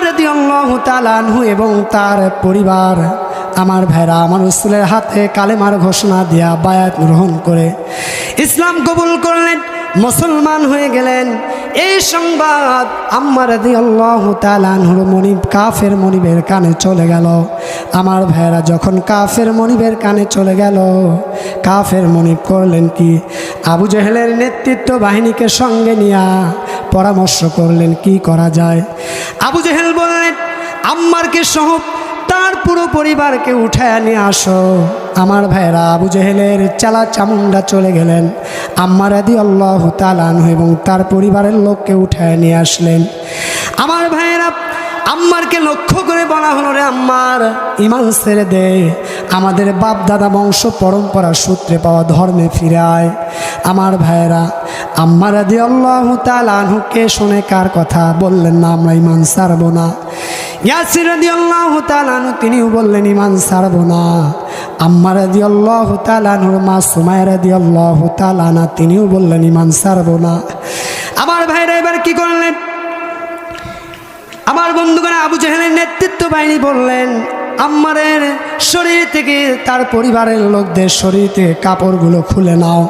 রাদিয়াল্লাহু তাআলা আনহু এবং তার পরিবার আমার ভাইরা আমার রাসূলের হাতে কালেমার ঘোষণা দিয়া বায়াত গ্রহণ করে ইসলাম কবুল করলেন, মুসলমান হয়ে গেলেন। এই সংবাদ আম্মার রাদিয়াল্লাহু তাআলা আনহুর মনিব কাফের মনিবের কানে চলে গেল। আমার ভাইরা যখন কাফের মনিবের কানে চলে গেল, কাফের মনিব করলেন কি, আবু জেহেলের নেতৃত্ব বাহিনীকে সঙ্গে নিয়ে পরামর্শ করলেন কি করা যায়। আবু জেহেল বললেন, আম্মারকে সহ তার পুরো পরিবারকে উঠায় নিয়ে আসো। আমার ভাইরা আবু জেহেলের চালা চামুন্ডা চলে গেলেন, আম্মার রাদিয়াল্লাহু তাআলা আনহু এবং তার পরিবারের লোককে উঠায় নিয়ে আসলেন। আমার ভাইরা আম্মারকে লক্ষ্য করে বলা হলো, রে আম্মার, ঈমান ছেড়ে দে, আমাদের বাপ দাদা বংশ পরম্পরা সূত্রে পাওয়া ধর্মে ফিরে আয়। আমার ভাইরা আম্মার রাদিয়াল্লাহু তাআলা আনহুকে শুনে কার কথা বললেন না, আমরা ঈমান ছাড়বো না। ইয়াসির রাদিয়াল্লাহু তাআলা আনহু তিনিও বললেন ঈমান ছাড়বো না। আম্মার রাদিয়াল্লাহু তাআলা আনহুর মা সুমাইয়া রাদিয়াল্লাহু তাআলা আনহা তিনিও বললেন ঈমান ছাড়বো না। আমার ভাইরা এবার কি করলেন, আমার বন্ধুগণ আবু জেহেলের নেতৃত্ব বাহিনী বললেন, আম্মারের শরীর থেকে তার পরিবারের লোকদের শরীর থেকে কাপড়গুলো খুলে নাও।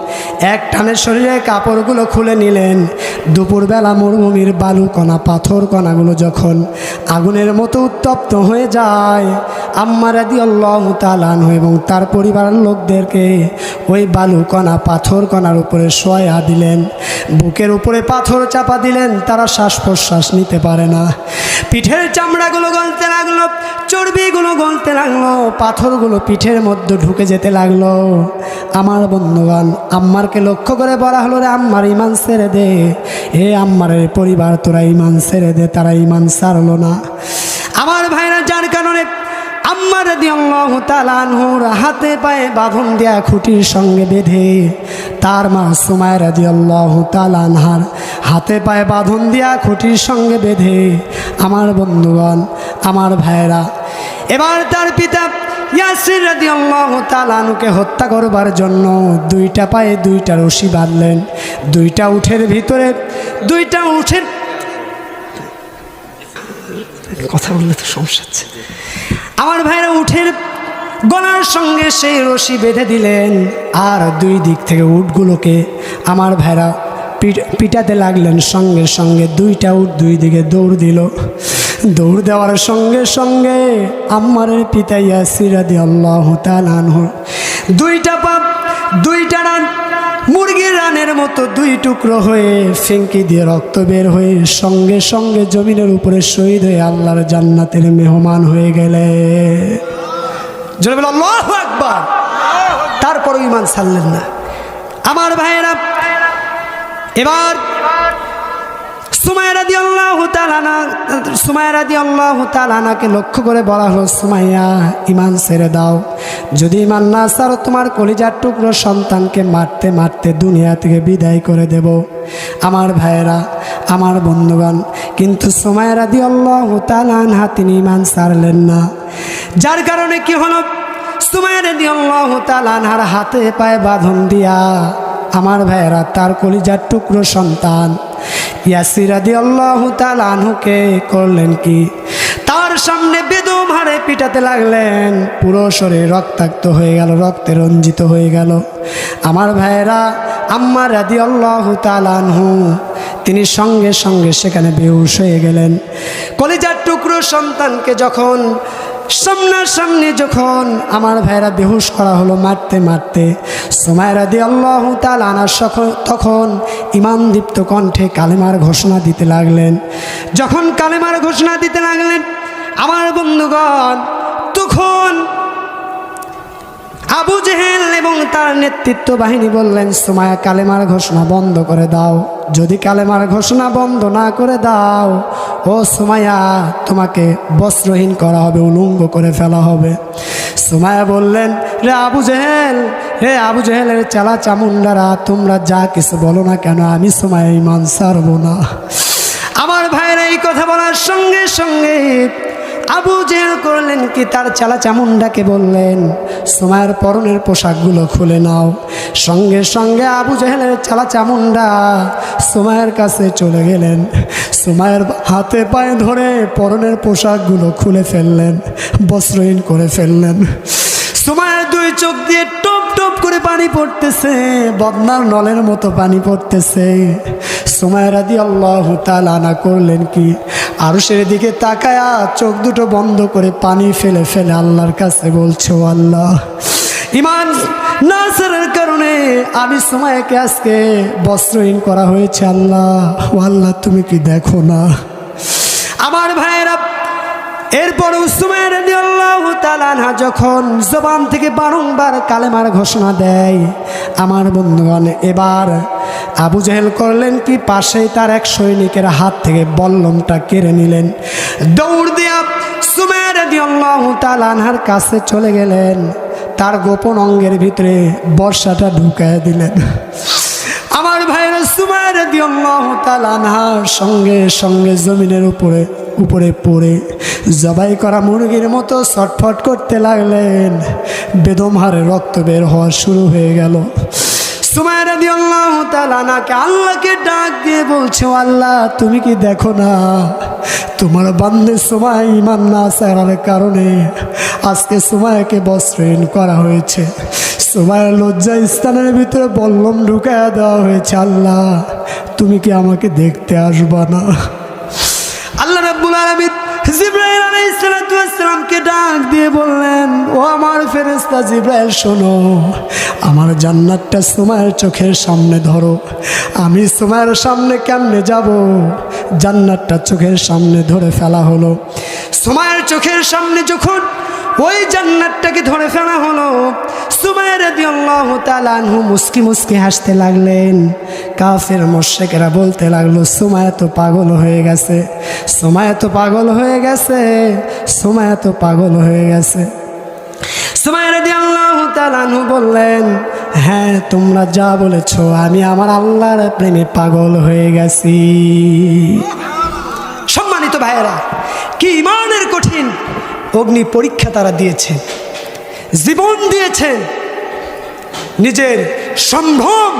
এক টানে শরীরের কাপড়গুলো খুলে নিলেন। দুপুরবেলা মরুভূমির বালু কণা পাথর কণাগুলো যখন আগুনের মতো উত্তপ্ত হয়ে যায়, আম্মার রাদিয়াল্লাহু তাআলা আনহু এবং তার পরিবারের লোকদেরকে ওই বালু কণা পাথর কণার উপরে শোয়া দিলেন, বুকের উপরে পাথর চাপা দিলেন। তারা শ্বাস প্রশ্বাস নিতে পারে না। পিঠের চামড়াগুলো গলতে লাগলো, চর্বিগুলো গলতে লাগলো, পাথরগুলো পিঠের মধ্যে ঢুকে যেতে লাগলো। আমার বন্ধুগণ আম্মারকে লক্ষ্য করে বলা হলো, রে আম্মার ঈমান ছেড়ে দে। হে আম্মারের পরিবার, তোরা ঈমান ছেড়ে দে। তারা ঈমান ছাড়লো না। আমার ভাইরা যার কারণে আম্মার রাদিয়াল্লাহু তাআলা আনহুর হাতে পায়ে বাঁধন দেয়া খুঁটির সঙ্গে বেঁধে তার মা সুমাইয়া রাদিয়াল্লাহু তাআলা আনহার হাতে পায়ে বাঁধন দেয়া খুঁটির সঙ্গে বেঁধে আমার বন্ধুগণ আমার ভাইরা এবার তার পিতা ইয়াসির রাদিয়াল্লাহু তাআলা আনহুকে হত্যা করবার জন্য দুইটা পায়ে দুইটা রশি বাঁধলেন। দুইটা উঠের ভিতরে দুইটা উঠের কথা বললে তো সমস্যা আছে। আমার ভাইরা উঠের গলার সঙ্গে সেই রশি বেঁধে দিলেন, আর দুই দিক থেকে উটগুলোকে আমার ভাইরা পিটাতে লাগলেন। সঙ্গে সঙ্গে দুইটা উট দুই দিকে দৌড় দিল। দৌড় দেওয়ার সঙ্গে সঙ্গে আম্মারের পিতা ইয়াসির রাদিয়াল্লাহু তাআলা আনহু দুইটা পা দুইটা রান মুরগির রানের মতো দুই টুকরো হয়ে ফেঙ্কি দিয়ে রক্ত বের হয়ে সঙ্গে সঙ্গে জমিনের উপরে শহীদ হয়ে আল্লাহর জান্নাতের মেহমান হয়ে গেলে। জোরে বলো আল্লাহু আকবার। তারপরও ঈমান ছাড়লেন না। আমার ভাইয়েরা এবার সুমাইয়া রাদিয়াল্লাহু তাআলা আনহাকে লক্ষ্য করে বলা হলো, সুমাইয়া ঈমান ছেড়ে দাও। যদি ঈমান না ছাড়ো তোমার কলিজার টুকরো সন্তানকে মারতে মারতে দুনিয়া থেকে বিদায় করে দেব। আমার ভাইয়েরা আমার বন্ধুগণ কিন্তু সুমাইয়া রাদিয়াল্লাহু তাআলা আনহা তিনি ঈমান ছাড়লেন না। যার কারণে কি হলো, সুমাইয়া রাদিয়াল্লাহু তাআলা আনহার হাতে পায়ে বাঁধন দিয়া আমার ভাইয়েরা তার কলিজার টুকরো সন্তান ইয়াসির রাদিয়াল্লাহু তাআলা আনহুকে করলেন কি, তার সামনে বেদম হারে পিটাতে লাগলেন। পুরো শরীর রক্তাক্ত হয়ে গেল, রক্তে রঞ্জিত হয়ে গেল। আমার ভাইয়েরা আম্মার রাদিয়াল্লাহু তাআলা আনহু তিনি সঙ্গে সঙ্গে সেখানে বেহুশ হয়ে গেলেন। কলিজার টুকরো সন্তানকে যখন সামনাসামনি যখন আমার ভাইরা বেহুশ করা হলো মারতে মারতে, সুমাইয়া রাদিয়াল্লাহু তাআলা আনহা তখন ঈমানদীপ্ত কণ্ঠে কালেমার ঘোষণা দিতে লাগলেন। যখন কালেমার ঘোষণা দিতে লাগলেন আমার বন্ধুগণ, তখন আবু জেহেল এবং তার নেতৃত্ব বাহিনী বললেন, সুমাইয়া কালেমার ঘোষণা বন্ধ করে দাও। যদি কালেমার ঘোষণা বন্ধ না করে দাও, ও সুমাইয়া তোমাকে বস্ত্রহীন করা হবে, উলঙ্গ করে ফেলা হবে। সুমাইয়া বললেন, রে আবু জেহেলের চালা চামুন্ডারা, তোমরা যা কিছু বলো না কেন, আমি সুমাইয়া ঈমান ছাড়বো না। আমার ভাইয়েরা এই কথা বলার সঙ্গে সঙ্গে আবু জেহেল করলেন কি, তার চালা চামুন্ডাকে বললেন সুমাইয়ার পরনের পোশাকগুলো খুলে নাও। সঙ্গে সঙ্গে আবু জেহেলের চালা চামুন্ডা সুমাইয়ার কাছে চলে গেলেন, সুমাইয়ার হাতে পায়ে ধরে পরনের পোশাকগুলো খুলে ফেললেন, বস্ত্রহীন করে ফেললেন। সুমাইয়ার দুই চোখ দিয়ে টপ টপ করে পানি পড়তেছে, বদনার নলের মতো পানি পড়তেছে। সুমাইয়া রাদিয়াল্লাহু তাআলা আনহা করলেন কি, আরশের দিকে তাকায়া চোখ দুটো বন্ধ করে পানি ফেলে ফেলে আল্লাহর কাছে বলছে, ও আল্লাহ, ইমান নাসরের কারণে আমি সুমাইয়াকে আজকে বস্ত্রহীন করা হয়েছে। আল্লাহ, ও আল্লাহ, তুমি কি দেখো না? আমার ভাইয়েরা, এরপরও সুমাইয়া রাদিয়াল্লাহু তাআলা আনহা যখন জবান থেকে বারংবার কালেমার ঘোষণা দেয়, আমার বন্ধুগণ, এবার আবু জেহেল করলেন কি, পাশেই তার এক সৈনিকের হাত থেকে বল্লমটা কেড়ে নিলেন। দৌড় দিয়া সুমাইয়া রাদিয়াল্লাহু তাআলা আনহার কাছে চলে গেলেন, তার গোপন অঙ্গের ভিতরে বর্ষাটা ঢুকায় দিলেন। আমার ভাইরা, সুমাইয়া রাদিয়াল্লাহু তাআলা আনহার সঙ্গে সঙ্গে জমিনের উপরে পড়ে জবাই করা মুরগির মতো ছটফট করতে লাগলেন। বেদম হারে রক্ত বের হওয়া শুরু হয়ে গেল। সুমাইয়া রাদিয়াল্লাহু তাআলা আনহাকে আল্লাহকে ডাক দিয়ে বলছে, ও আল্লাহ, তুমি কি দেখো না তোমার বান্দে সুমাইয়া ঈমান না আসার কারণে আজকে সুমাইয়াকে বস্ত্রহীন করা হয়েছে, সুমাইয়ার লজ্জা স্থানের ভিতরে বল্লম ঢুকায়া দেওয়া হয়েছে। আল্লাহ, তুমি কি আমাকে দেখতে আসবা না? আল্লাহ রাব্বুল আলামিন জিবরাইল আলাইহিস সালামকে ডাক দিয়ে বললেন, ও আমার ফেরেশতা জিবরাইল, শোনো, আমার জান্নাতটা সুমাইয়ার চোখের সামনে ধরো। আমি সুমাইয়ার সামনে কেমনে যাব? জান্নাতটা চোখের সামনে ধরে ফেলা হলো। সুমাইয়ার চোখের সামনে যখন ওই জান্নাতটাকে ধরে ফেলা হলো, সুমাইয়া রাদিয়াল্লাহু তাআলা আনহু মুস্কি মুস্কি হাসতে লাগলেন। কাফের মুশরিকরা বলতে লাগলো, সুমাইয়া তো পাগল হয়ে গেছে, সুমাইয়া তো পাগল হয়ে গেছে, সুমাইয়া তো পাগল হয়ে গেছে। সুমাইয়া রাদিয়াল্লাহু তাআলা আনহু বললেন, হ্যাঁ, তোমরা যা বলেছো, আমি আমার আল্লাহর প্রেমে পাগল হয়ে গেছি। সম্মানিত ভাইয়েরা, কি ঈমানের কঠিন অগ্নি পরীক্ষা তারা দিয়েছে, জীবন দিয়েছে, নিজের সম্ভ্রম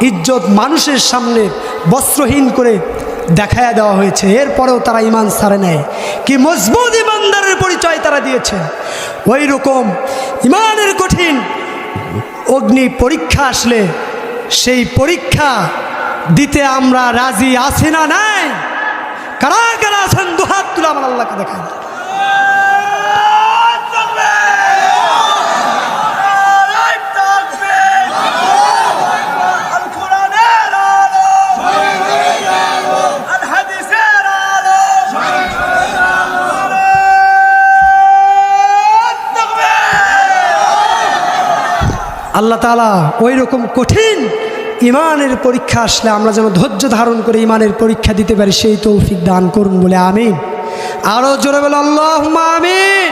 ইজ্জত মানুষের সামনে বস্ত্রহীন করে দেখায়া দেওয়া হয়েছে। এরপরেও তারা ঈমান ছাড়ে নেয়। কি মজবুত ঈমানদারের পরিচয় তারা দিয়েছে। ওই রকম ঈমানের কঠিন অগ্নি পরীক্ষা আসলে সেই পরীক্ষা দিতে আমরা রাজি আছি না নাই? কারা কারা আছেন দুহাত তুলে আমার আল্লাহকে দেখান। আল্লাহ তাআলা ওই রকম কঠিন ঈমানের পরীক্ষা আসলে আমরা যেন ধৈর্য ধারণ করে ঈমানের পরীক্ষা দিতে পারি, সেই তৌফিক দান করুন বলে আমিন। আরো জোরে বলে আল্লাহুম্মা আমিন।